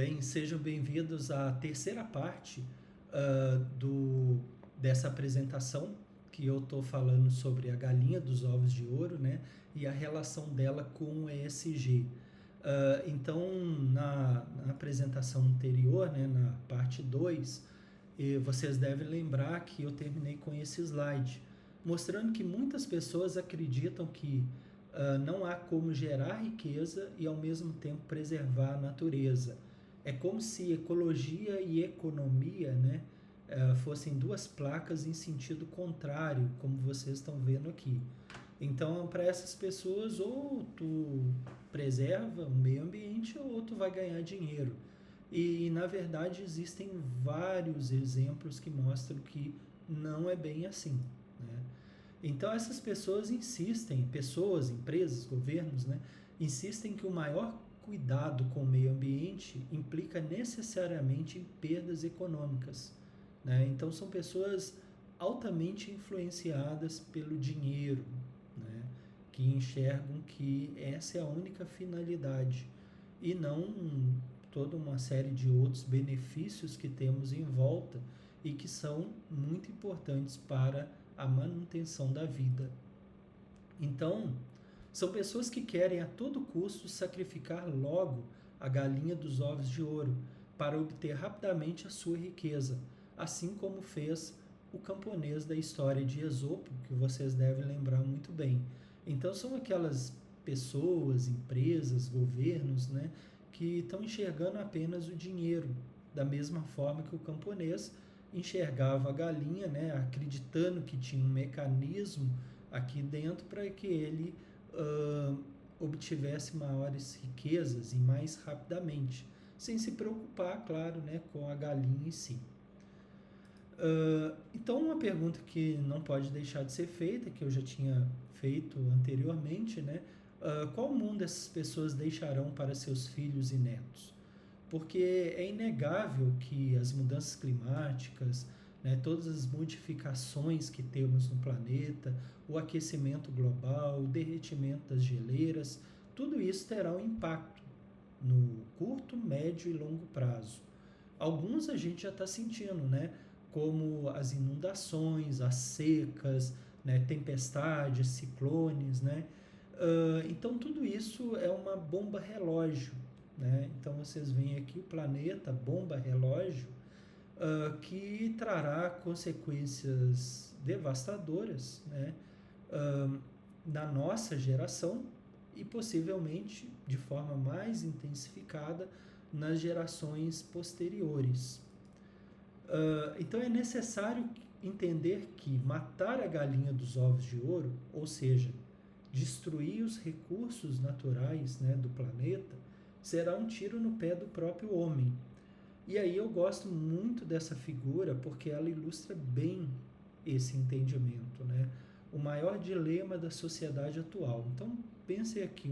Bem, sejam bem-vindos à terceira parte dessa apresentação que eu estou falando sobre a galinha dos ovos de ouro, né, e a relação dela com o ESG. Então, na apresentação anterior, né, na parte 2, vocês devem lembrar que eu terminei com esse slide, mostrando que muitas pessoas acreditam que não há como gerar riqueza e, ao mesmo tempo, preservar a natureza. É como se ecologia e economia, né, fossem duas placas em sentido contrário, como vocês estão vendo aqui. Então, para essas pessoas, ou tu preserva o meio ambiente ou tu vai ganhar dinheiro. E, na verdade, existem vários exemplos que mostram que não é bem assim, né? Então, essas pessoas insistem, pessoas, empresas, governos, né, insistem que o maior cuidado com o meio ambiente implica necessariamente em perdas econômicas, né? Então, são pessoas altamente influenciadas pelo dinheiro, né, que enxergam que essa é a única finalidade e não toda uma série de outros benefícios que temos em volta e que são muito importantes para a manutenção da vida. Então, são pessoas que querem a todo custo sacrificar logo a galinha dos ovos de ouro para obter rapidamente a sua riqueza, assim como fez o camponês da história de Esopo, que vocês devem lembrar muito bem. Então, são aquelas pessoas, empresas, governos, né, que estão enxergando apenas o dinheiro, da mesma forma que o camponês enxergava a galinha, né, acreditando que tinha um mecanismo aqui dentro para que ele obtivesse maiores riquezas e mais rapidamente, sem se preocupar, claro, né, com a galinha em si. Então, uma pergunta que não pode deixar de ser feita, que eu já tinha feito anteriormente, né, qual mundo essas pessoas deixarão para seus filhos e netos? Porque é inegável que as mudanças climáticas, né, todas as modificações que temos no planeta, o aquecimento global, o derretimento das geleiras, tudo isso terá um impacto no curto, médio e longo prazo. Alguns a gente já está sentindo, né, como as inundações, as secas, né, tempestades, ciclones, né? Então tudo isso é uma bomba relógio, né? Então vocês veem aqui o planeta bomba relógio, que trará consequências devastadoras, né, na nossa geração e possivelmente de forma mais intensificada nas gerações posteriores. Então é necessário entender que matar a galinha dos ovos de ouro, ou seja, destruir os recursos naturais, né, do planeta, será um tiro no pé do próprio homem. E aí eu gosto muito dessa figura porque ela ilustra bem esse entendimento, né? O maior dilema da sociedade atual. Então, pense aqui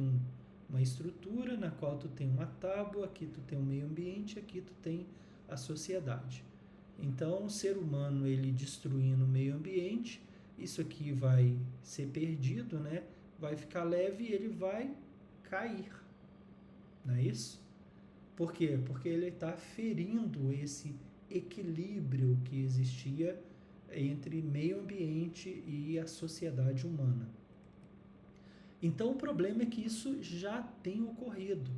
uma estrutura na qual tu tem uma tábua, aqui tu tem o meio ambiente, aqui tu tem a sociedade. Então, o ser humano, ele destruindo o meio ambiente, isso aqui vai ser perdido, né? Vai ficar leve e ele vai cair, não é isso? Por quê? Porque ele está ferindo esse equilíbrio que existia entre meio ambiente e a sociedade humana. Então, o problema é que isso já tem ocorrido.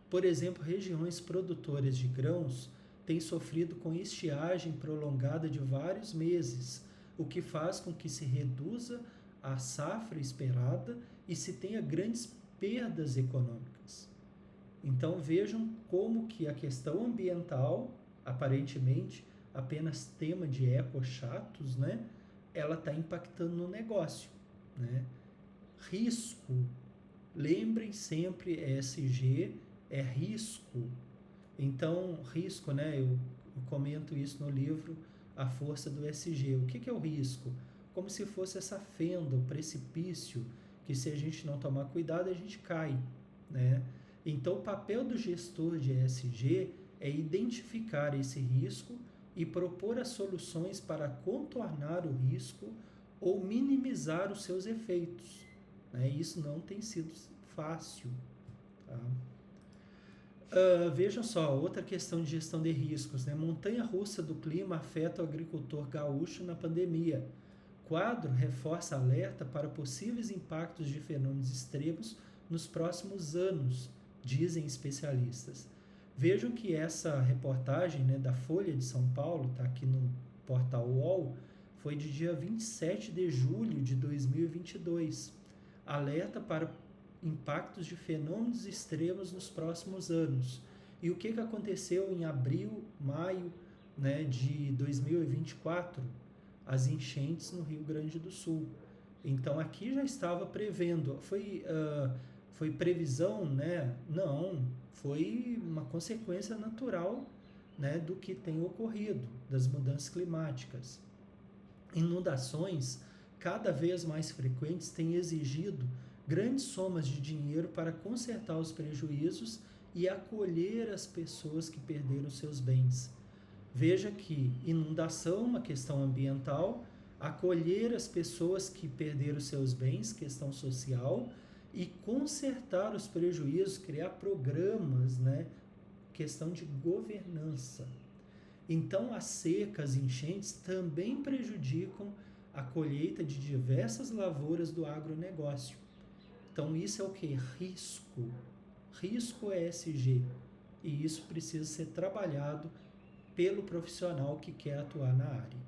Por exemplo, regiões produtoras de grãos têm sofrido com estiagem prolongada de vários meses, o que faz com que se reduza a safra esperada e se tenha grandes perdas econômicas. Então vejam como que a questão ambiental, aparentemente apenas tema de eco-chatos, né, ela está impactando no negócio, né? Risco, lembrem sempre, ESG é risco. Então, risco, né, eu comento isso no livro A Força do ESG. O que é o risco? Como se fosse essa fenda, o precipício, que se a gente não tomar cuidado, a gente cai, né? Então, o papel do gestor de ESG é identificar esse risco e propor as soluções para contornar o risco ou minimizar os seus efeitos, né? Isso não tem sido fácil, tá? Vejam só, outra questão de gestão de riscos, né? Montanha-russa do clima afeta o agricultor gaúcho na pandemia. Quadro reforça alerta para possíveis impactos de fenômenos extremos nos próximos anos, dizem especialistas. Vejam que essa reportagem, né, da Folha de São Paulo, está aqui no portal UOL, foi de dia 27 de julho de 2022. Alerta para impactos de fenômenos extremos nos próximos anos. E o que aconteceu em abril, maio, né, de 2024? As enchentes no Rio Grande do Sul. Então aqui já estava prevendo. Foi previsão, né? Não, foi uma consequência natural, né, do que tem ocorrido, das mudanças climáticas. Inundações cada vez mais frequentes têm exigido grandes somas de dinheiro para consertar os prejuízos e acolher as pessoas que perderam seus bens. Veja que inundação, uma questão ambiental, acolher as pessoas que perderam seus bens, questão social, e consertar os prejuízos, criar programas, né? Questão de governança. Então, as secas, enchentes também prejudicam a colheita de diversas lavouras do agronegócio. Então, isso é o que? Risco. Risco ESG. E isso precisa ser trabalhado pelo profissional que quer atuar na área.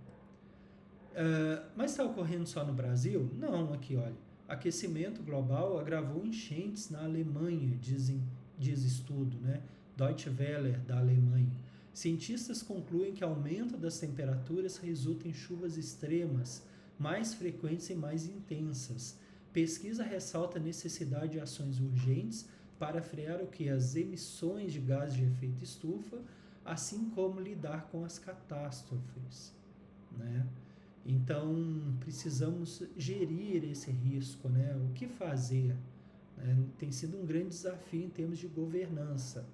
Mas está ocorrendo só no Brasil? Não, aqui olha. Aquecimento global agravou enchentes na Alemanha, diz estudo, né? Deutsche Welle, da Alemanha. Cientistas concluem que aumento das temperaturas resulta em chuvas extremas, mais frequentes e mais intensas. Pesquisa ressalta a necessidade de ações urgentes para frear o que? As emissões de gases de efeito estufa, assim como lidar com as catástrofes, né? Então, precisamos gerir esse risco, né? O que fazer? Tem sido um grande desafio em termos de governança.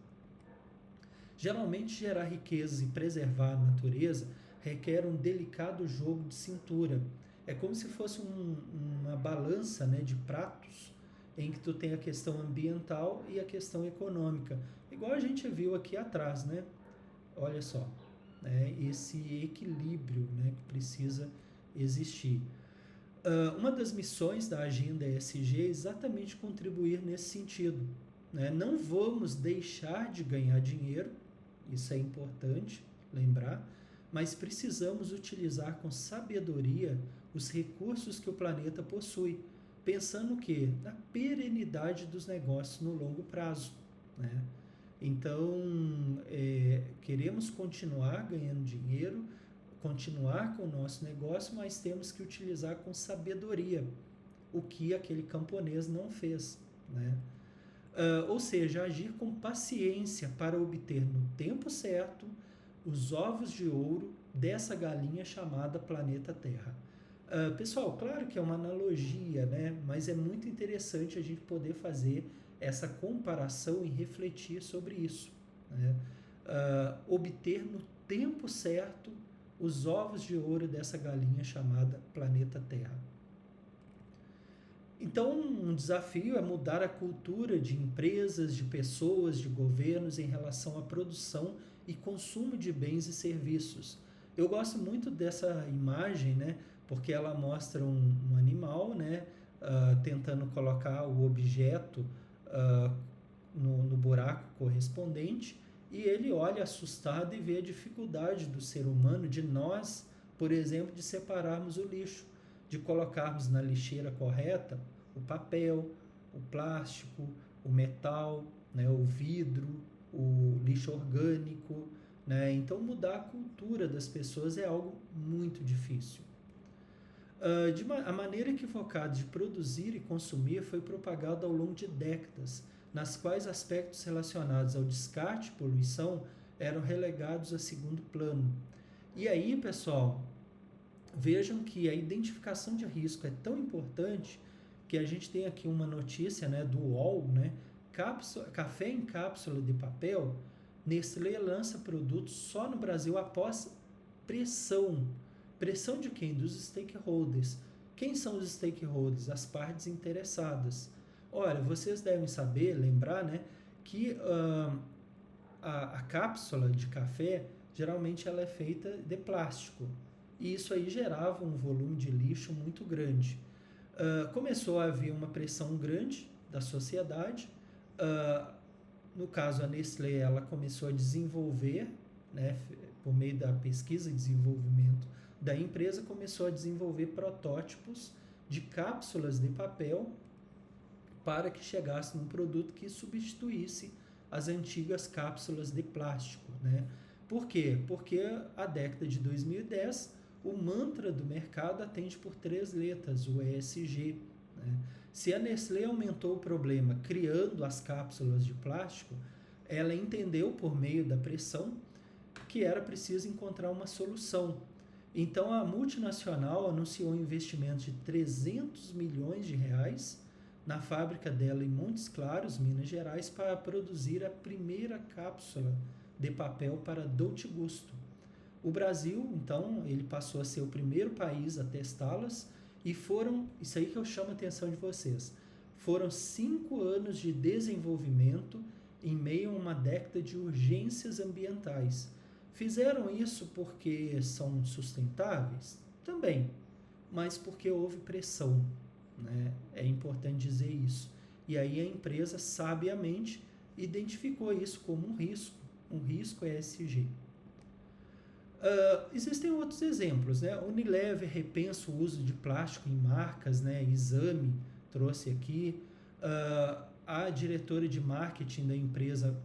Geralmente, gerar riquezas e preservar a natureza requer um delicado jogo de cintura. É como se fosse uma balança, né, de pratos, em que tu tem a questão ambiental e a questão econômica. Igual a gente viu aqui atrás, né? Olha só, né, esse equilíbrio, né, que precisa existir. Uma das missões da agenda ESG é exatamente contribuir nesse sentido, né? Não vamos deixar de ganhar dinheiro, isso é importante lembrar, mas precisamos utilizar com sabedoria os recursos que o planeta possui, pensando que na perenidade dos negócios no longo prazo, né? Então, queremos continuar ganhando dinheiro, continuar com o nosso negócio, mas temos que utilizar com sabedoria o que aquele camponês não fez, né? Ou seja, agir com paciência para obter no tempo certo os ovos de ouro dessa galinha chamada planeta Terra. Pessoal, claro que é uma analogia, né? Mas é muito interessante a gente poder fazer essa comparação e refletir sobre isso, né? Obter no tempo certo os ovos de ouro dessa galinha chamada planeta Terra. Então, um desafio é mudar a cultura de empresas, de pessoas, de governos em relação à produção e consumo de bens e serviços. Eu gosto muito dessa imagem, né? Porque ela mostra um animal, né? Tentando colocar o objeto no buraco correspondente, e ele olha assustado e vê a dificuldade do ser humano, de nós, por exemplo, de separarmos o lixo, de colocarmos na lixeira correta o papel, o plástico, o metal, né, o vidro, o lixo orgânico, né? Então, mudar a cultura das pessoas é algo muito difícil. A maneira equivocada de produzir e consumir foi propagada ao longo de décadas, nas quais aspectos relacionados ao descarte e poluição eram relegados a segundo plano. E aí, pessoal, vejam que a identificação de risco é tão importante que a gente tem aqui uma notícia, né, do UOL, né? Café em cápsula de papel, Nestlé lança produtos só no Brasil após pressão. Pressão de quem? Dos stakeholders. Quem são os stakeholders? As partes interessadas. Olha, vocês devem saber, lembrar, né, que a cápsula de café, geralmente ela é feita de plástico. E isso aí gerava um volume de lixo muito grande. Começou a haver uma pressão grande da sociedade. No caso, a Nestlé, ela começou a desenvolver, né, por meio da pesquisa e desenvolvimento da empresa, começou a desenvolver protótipos de cápsulas de papel para que chegasse num produto que substituísse as antigas cápsulas de plástico, né? Por quê? Porque a década de 2010, o mantra do mercado atende por 3 letras, o ESG, né? Se a Nestlé aumentou o problema criando as cápsulas de plástico, ela entendeu por meio da pressão que era preciso encontrar uma solução. Então a multinacional anunciou um investimento de 300 milhões de reais na fábrica dela em Montes Claros, Minas Gerais, para produzir a primeira cápsula de papel para Dolce Gusto. O Brasil, então, ele passou a ser o primeiro país a testá-las e isso aí que eu chamo a atenção de vocês, foram 5 anos de desenvolvimento em meio a uma década de urgências ambientais. Fizeram isso porque são sustentáveis? Também, mas porque houve pressão, né? É importante dizer isso. E aí a empresa, sabiamente, identificou isso como um risco ESG. Existem outros exemplos, né? Unilever repensa o uso de plástico em marcas, né? Exame trouxe aqui. A diretora de marketing da empresa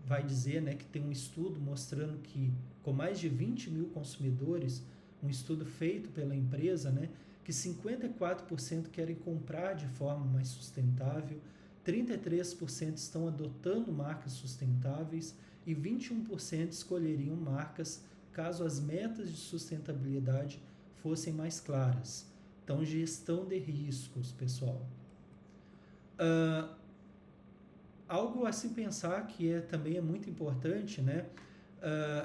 vai dizer, né, que tem um estudo mostrando que, com mais de 20 mil consumidores, um estudo feito pela empresa, né, que 54% querem comprar de forma mais sustentável, 33% estão adotando marcas sustentáveis e 21% escolheriam marcas caso as metas de sustentabilidade fossem mais claras. Então, gestão de riscos, pessoal. Algo a se pensar que também é muito importante, né,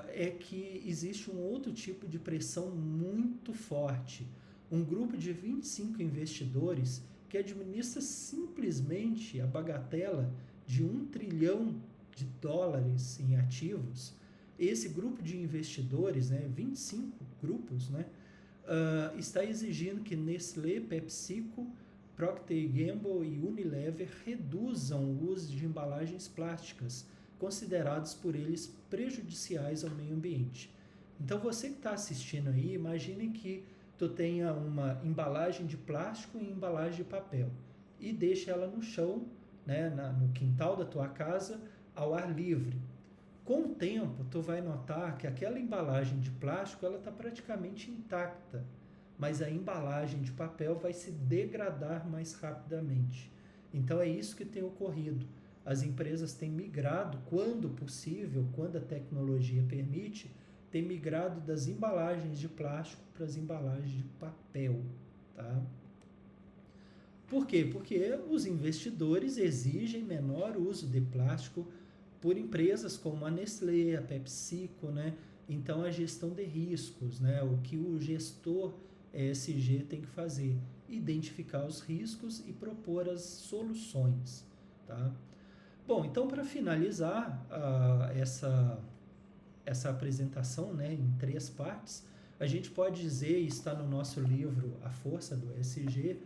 é que existe um outro tipo de pressão muito forte. Um grupo de 25 investidores que administra simplesmente a bagatela de $1 trilhão em ativos. Esse grupo de investidores, né, 25 grupos, né, está exigindo que Nestlé, PepsiCo, Procter & Gamble e Unilever reduzam o uso de embalagens plásticas, consideradas por eles prejudiciais ao meio ambiente. Então, você que está assistindo aí, imagine que tu tenha uma embalagem de plástico e embalagem de papel e deixa ela no chão, né, no quintal da tua casa, ao ar livre. Com o tempo, tu vai notar que aquela embalagem de plástico ela está praticamente intacta, mas a embalagem de papel vai se degradar mais rapidamente. Então é isso que tem ocorrido. As empresas têm migrado, quando possível, quando a tecnologia permite, têm migrado das embalagens de plástico para as embalagens de papel. Tá? Por quê? Porque os investidores exigem menor uso de plástico por empresas como a Nestlé, a PepsiCo, né? Então a gestão de riscos, né? O que o gestor ESG tem que fazer? Identificar os riscos e propor as soluções. Tá? Bom, então para finalizar essa apresentação, né, em 3 partes, a gente pode dizer, e está no nosso livro A Força do ESG,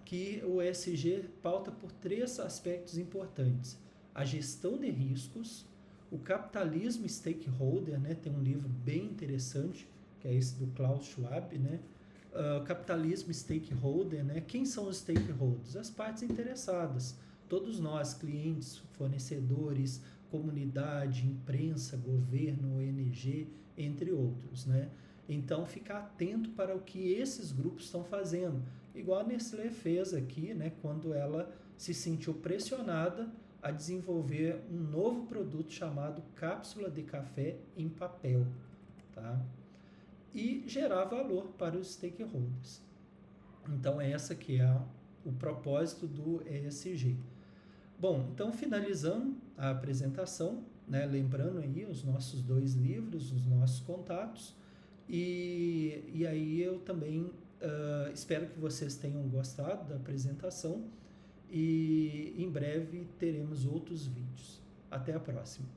que o ESG pauta por 3 aspectos importantes. A gestão de riscos, o capitalismo stakeholder, né, tem um livro bem interessante, que é esse do Klaus Schwab, né, capitalismo stakeholder, né? Quem são os stakeholders? As partes interessadas. Todos nós, clientes, fornecedores, comunidade, imprensa, governo, ONG, entre outros, né? Então, ficar atento para o que esses grupos estão fazendo. Igual a Nestlé fez aqui, né? Quando ela se sentiu pressionada a desenvolver um novo produto chamado cápsula de café em papel, tá? E gerar valor para os stakeholders. Então, essa que é o propósito do ESG. Bom, então, finalizando a apresentação, né, lembrando aí os nossos 2 livros, os nossos contatos, e aí eu também espero que vocês tenham gostado da apresentação e em breve teremos outros vídeos. Até a próxima.